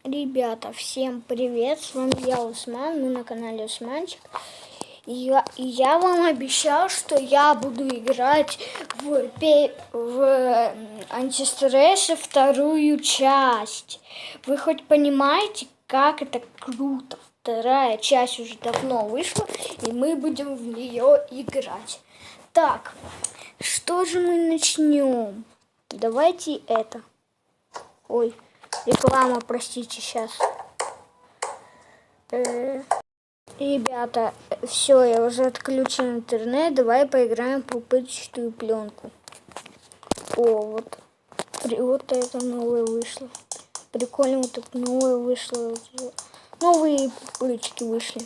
Ребята, всем привет, с вами я, Усман, мы на канале Усманчик. Я вам обещал, что я буду играть в антистрессе вторую часть. Вы хоть понимаете, как это круто? Вторая часть уже давно вышла, и мы будем в нее играть. Так, что же мы начнем? Давайте это. Ой, реклама, простите, сейчас. Ребята, все, я уже отключил интернет. Давай поиграем в пупырчатую пленку. О, вот это новое вышло. Прикольно, вот это новое вышло. Новые пупырчики вышли.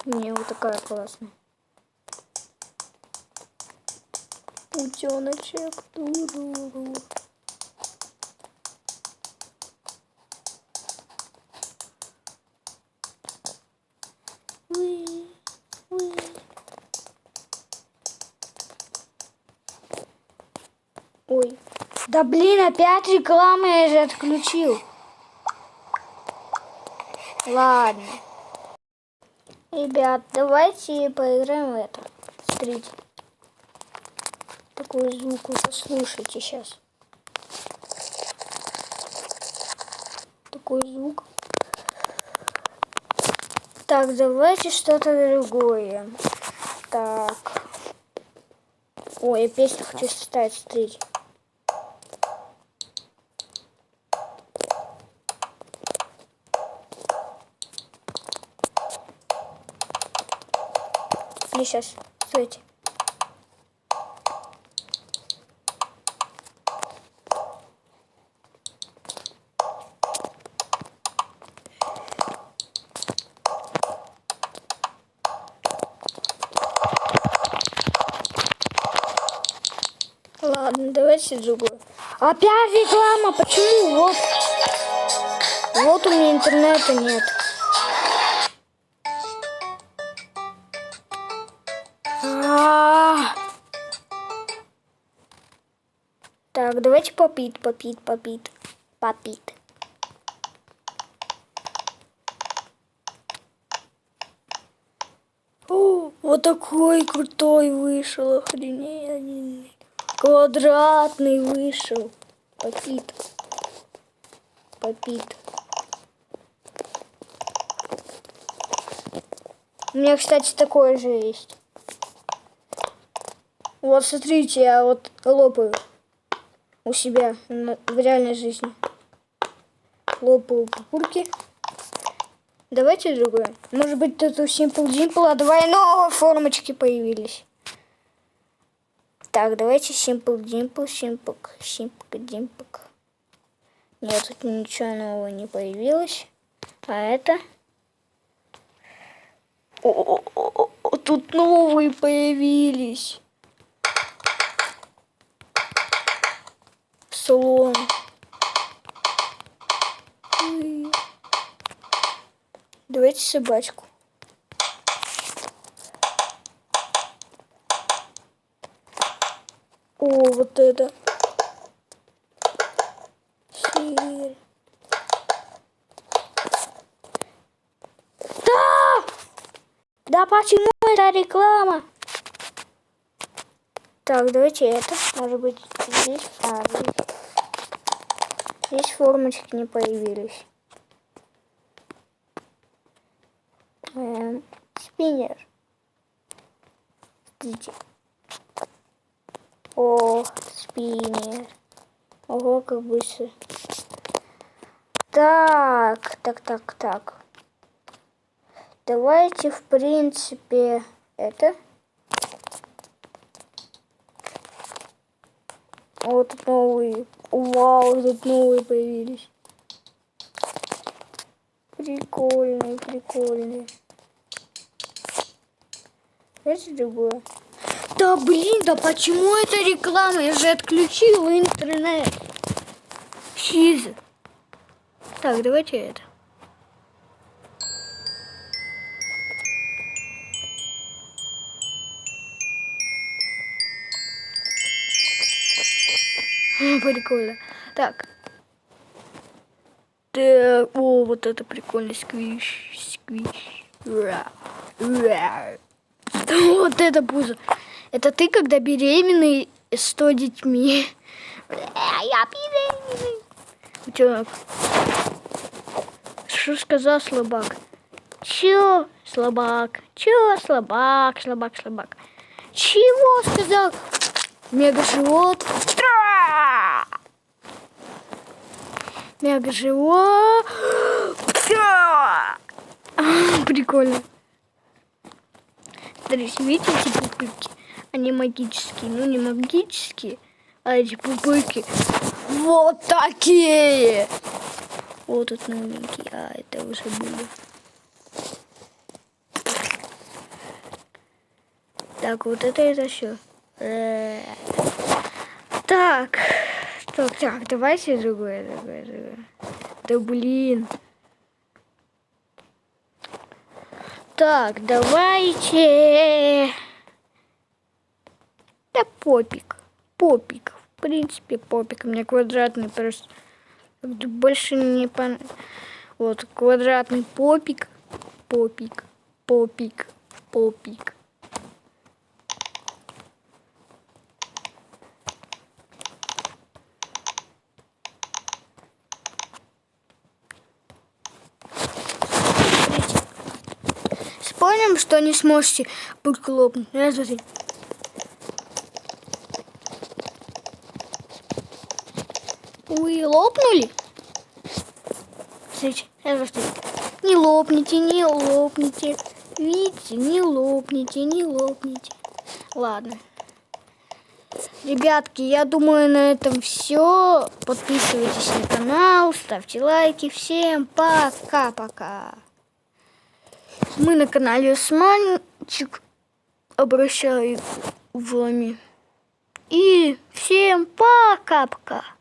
Мне вот такая классная. Утеночек, туруру. Ой, да блин, опять реклама, я же отключил. Ладно. Ребят, давайте поиграем в это. Смотрите. Такой звук, вы послушайте сейчас. Такой звук. Так, давайте что-то другое. Так. Ой, я песню хочу составить, смотрите. И сейчас, стойте. Ладно, давайте другое. Опять реклама, почему? Вот у меня интернета нет. Так, давайте попит. О, вот такой крутой вышел, охренеть. Квадратный вышел. Попит. У меня, кстати, такое же есть. Вот, смотрите, я вот лопаю у себя в реальной жизни. Лопаю пупырки. Давайте другое. Может быть, тут у Simple Dimple, а давай новые формочки появились. Так, давайте Simple Dimple. Нет, тут ничего нового не появилось. А это... О, тут новые появились. Слон. Давайте собачку. О, вот это. Сир. Да! Да почему это реклама? Так, давайте это. Может быть, здесь. Здесь формочки не появились. Спиннер. Смотрите. О, спиннер. Ого, как быстро. Так. Давайте, в принципе, это. Вот тут новые. Вау, тут новые появились. Прикольные. Давайте другое. Да блин, да почему это реклама? Я же отключил интернет. Шиза. Так, давайте это. Прикольно. Так. Так. О, вот это прикольно. Сквиш. Сквиш. Вот это пузо. Это ты, когда беременный 100 детьми. Я беременный. Утенок. Что сказал слабак? Чё, слабак? Чё, слабак? Чего сказал? Мегаживот. Мегаживот. Прикольно. Смотрите, видите эти пупырки? Они магические. Ну, не магические, а эти пупырки вот такие. Вот тут новенькие. А, это уже были. Так, вот это все. Так, давайте другое. Да блин. Так, давайте. Да попик. В принципе, попик. У меня квадратный просто. Больше не понравилось. Вот, квадратный попик. Вспомним, что не сможете пульку лопнуть. Раз, два, три. Вы лопнули? Смотрите, раз, два, три. Не лопните. Видите, не лопните. Ладно. Ребятки, я думаю, на этом все. Подписывайтесь на канал, ставьте лайки. Всем пока-пока. Мы на канале Османчик. Обращаю вами. И всем пока-пока.